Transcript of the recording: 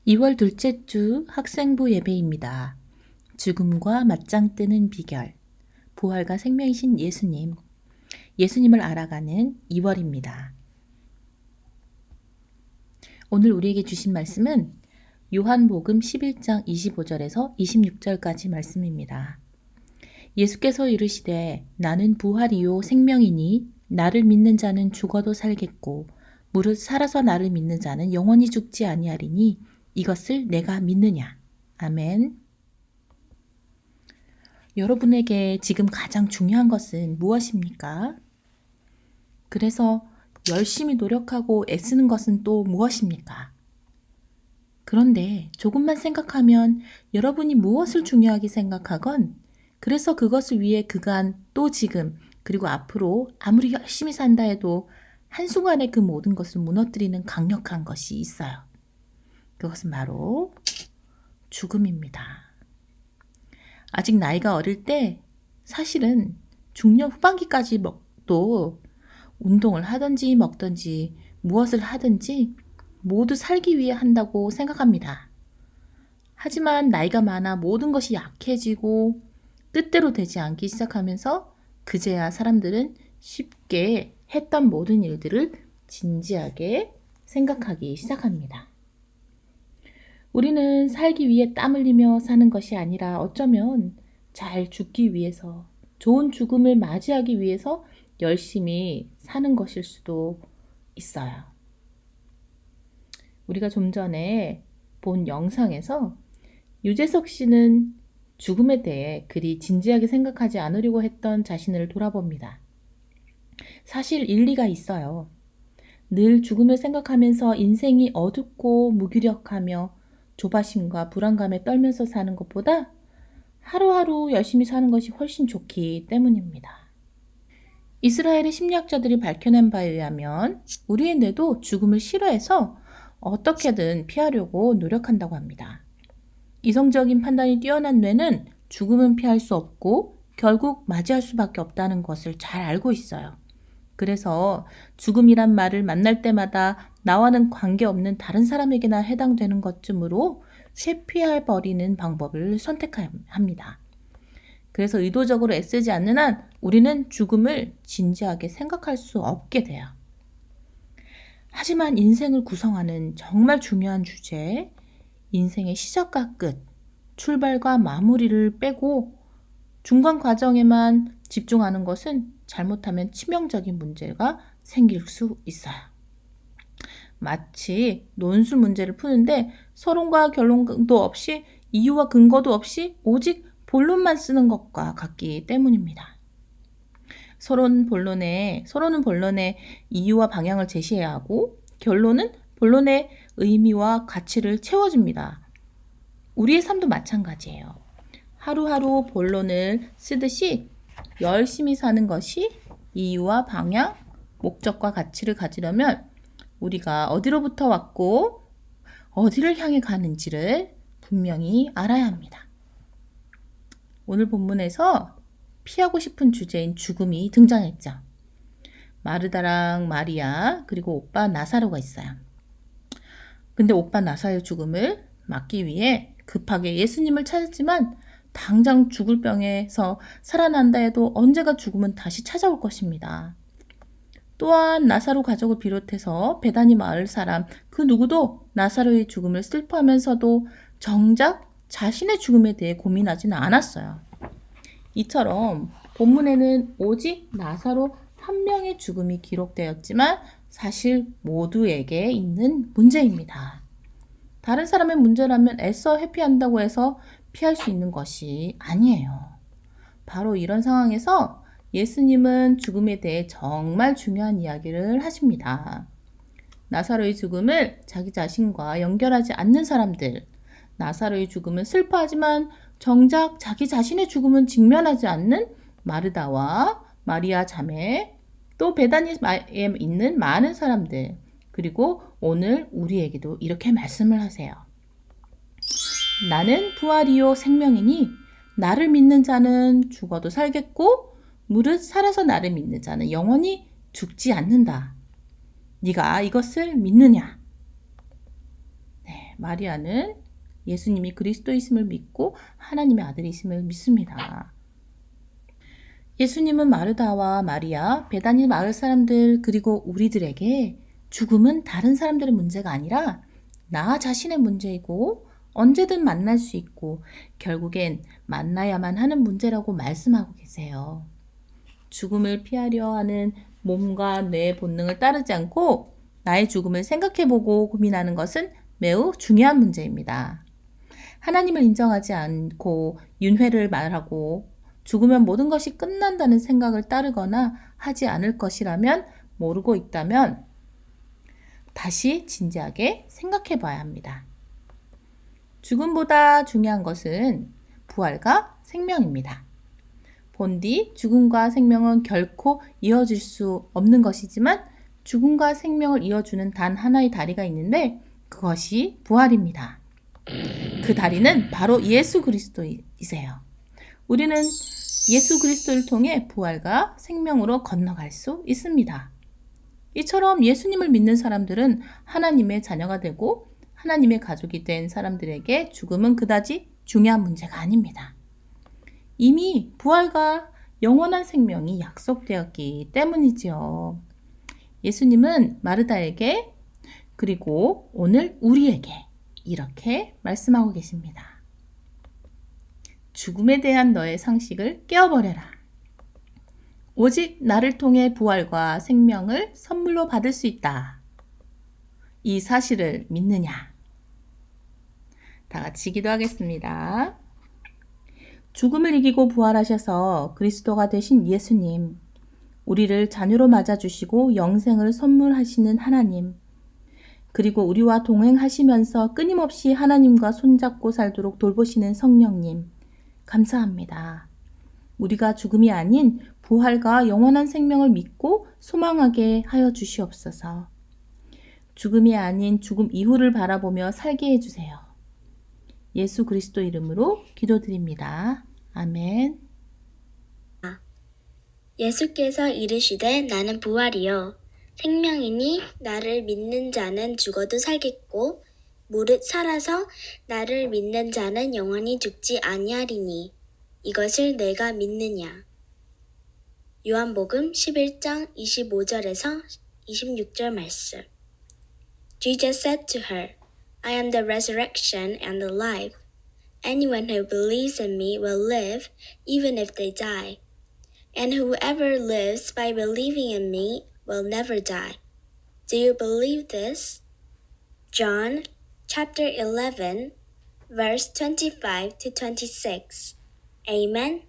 2월 둘째 주 학생부 예배입니다. 죽음과 맞짱 뜨는 비결, 부활과 생명이신 예수님, 예수님을 알아가는 2월입니다. 오늘 우리에게 주신 말씀은 요한복음 11장 25절에서 26절까지 말씀입니다. 예수께서 이르시되 나는 부활이요 생명이니 나를 믿는 자는 죽어도 살겠고 무릇 살아서 나를 믿는 자는 영원히 죽지 아니하리니 이것을 내가 믿느냐. 아멘. 여러분에게 지금 가장 중요한 것은 무엇입니까? 그래서 열심히 노력하고 애쓰는 것은 또 무엇입니까? 그런데 조금만 생각하면 여러분이 무엇을 중요하게 생각하건 그래서 그것을 위해 그간 또 지금 그리고 앞으로 아무리 열심히 산다 해도 한순간에 그 모든 것을 무너뜨리는 강력한 것이 있어요. 그것은 바로 죽음입니다. 아직 나이가 어릴 때 사실은 중년 후반기까지 또 운동을 하든지 먹든지 무엇을 하든지 모두 살기 위해 한다고 생각합니다. 하지만 나이가 많아 모든 것이 약해지고 뜻대로 되지 않기 시작하면서 그제야 사람들은 쉽게 했던 모든 일들을 진지하게 생각하기 시작합니다. 우리는 살기 위해 땀 흘리며 사는 것이 아니라 어쩌면 잘 죽기 위해서, 좋은 죽음을 맞이하기 위해서 열심히 사는 것일 수도 있어요. 우리가 좀 전에 본 영상에서 유재석 씨는 죽음에 대해 그리 진지하게 생각하지 않으려고 했던 자신을 돌아봅니다. 사실 일리가 있어요. 늘 죽음을 생각하면서 인생이 어둡고 무기력하며 조바심과 불안감에 떨면서 사는 것보다 하루하루 열심히 사는 것이 훨씬 좋기 때문입니다. 이스라엘의 심리학자들이 밝혀낸 바에 의하면 우리의 뇌도 죽음을 싫어해서 어떻게든 피하려고 노력한다고 합니다. 이성적인 판단이 뛰어난 뇌는 죽음은 피할 수 없고 결국 맞이할 수밖에 없다는 것을 잘 알고 있어요. 그래서 죽음이란 말을 만날 때마다 나와는 관계없는 다른 사람에게나 해당되는 것쯤으로 회피해버리는 방법을 선택합니다. 그래서 의도적으로 애쓰지 않는 한 우리는 죽음을 진지하게 생각할 수 없게 돼요. 하지만 인생을 구성하는 정말 중요한 주제, 인생의 시작과 끝, 출발과 마무리를 빼고 중간 과정에만 집중하는 것은 잘못하면 치명적인 문제가 생길 수 있어요. 마치 논술 문제를 푸는데 서론과 결론도 없이 이유와 근거도 없이 오직 본론만 쓰는 것과 같기 때문입니다. 서론은 본론의 이유와 방향을 제시해야 하고 결론은 본론의 의미와 가치를 채워줍니다. 우리의 삶도 마찬가지예요. 하루하루 본론을 쓰듯이 열심히 사는 것이 이유와 방향, 목적과 가치를 가지려면 우리가 어디로부터 왔고 어디를 향해 가는지를 분명히 알아야 합니다. 오늘 본문에서 피하고 싶은 주제인 죽음이 등장했죠. 마르다랑 마리아 그리고 오빠 나사로가 있어요. 근데 오빠 나사로의 죽음을 막기 위해 급하게 예수님을 찾았지만 당장 죽을 병에서 살아난다 해도 언제가 죽음은 다시 찾아올 것입니다. 또한 나사로 가족을 비롯해서 베다니 마을 사람 그 누구도 나사로의 죽음을 슬퍼하면서도 정작 자신의 죽음에 대해 고민하지는 않았어요. 이처럼 본문에는 오직 나사로 한 명의 죽음이 기록되었지만 사실 모두에게 있는 문제입니다. 다른 사람의 문제라면 애써 회피한다고 해서 피할 수 있는 것이 아니에요. 바로 이런 상황에서 예수님은 죽음에 대해 정말 중요한 이야기를 하십니다. 나사로의 죽음을 자기 자신과 연결하지 않는 사람들, 나사로의 죽음은 슬퍼하지만 정작 자기 자신의 죽음은 직면하지 않는 마르다와 마리아 자매, 또 베다니에 있는 많은 사람들, 그리고 오늘 우리에게도 이렇게 말씀을 하세요. 나는 부활이요 생명이니 나를 믿는 자는 죽어도 살겠고 무릇 살아서 나를 믿는 자는 영원히 죽지 않는다. 네가 이것을 믿느냐? 마리아는 예수님이 그리스도이심을 믿고 하나님의 아들이심을 믿습니다. 예수님은 마르다와 마리아, 베다니 마을 사람들 그리고 우리들에게 죽음은 다른 사람들의 문제가 아니라 나 자신의 문제이고 언제든 만날 수 있고 결국엔 만나야만 하는 문제라고 말씀하고 계세요. 죽음을 피하려 하는 몸과 뇌의 본능을 따르지 않고 나의 죽음을 생각해보고 고민하는 것은 매우 중요한 문제입니다. 하나님을 인정하지 않고 윤회를 말하고 죽으면 모든 것이 끝난다는 생각을 따르거나 하지 않을 것이라면 모르고 있다면 다시 진지하게 생각해 봐야 합니다. 죽음보다 중요한 것은 부활과 생명입니다. 본디 죽음과 생명은 결코 이어질 수 없는 것이지만 죽음과 생명을 이어주는 단 하나의 다리가 있는데 그것이 부활입니다. 그 다리는 바로 예수 그리스도이세요. 우리는 예수 그리스도를 통해 부활과 생명으로 건너갈 수 있습니다. 이처럼 예수님을 믿는 사람들은 하나님의 자녀가 되고 하나님의 가족이 된 사람들에게 죽음은 그다지 중요한 문제가 아닙니다. 이미 부활과 영원한 생명이 약속되었기 때문이지요. 예수님은 마르다에게 그리고 오늘 우리에게 이렇게 말씀하고 계십니다. 죽음에 대한 너의 상식을 깨어버려라. 오직 나를 통해 부활과 생명을 선물로 받을 수 있다. 이 사실을 믿느냐? 다 같이 기도하겠습니다. 죽음을 이기고 부활하셔서 그리스도가 되신 예수님, 우리를 자녀로 맞아주시고 영생을 선물하시는 하나님, 그리고 우리와 동행하시면서 끊임없이 하나님과 손잡고 살도록 돌보시는 성령님, 감사합니다. 우리가 죽음이 아닌 부활과 영원한 생명을 믿고 소망하게 하여 주시옵소서. 죽음이 아닌 죽음 이후를 바라보며 살게 해주세요. 예수 그리스도 이름으로 기도드립니다. 아멘. 예수께서 이르시되 나는 부활이요 생명이니 나를 믿는 자는 죽어도 살겠고 무릇 살아서 나를 믿는 자는 영원히 죽지 아니하리니 이것을 내가 믿느냐. 요한복음 11장 25절에서 26절 말씀. Jesus said to her, I am the resurrection and the life. Anyone who believes in me will live even if they die. And whoever lives by believing in me will never die. Do you believe this? John chapter 11, verse 25 to 26. Amen.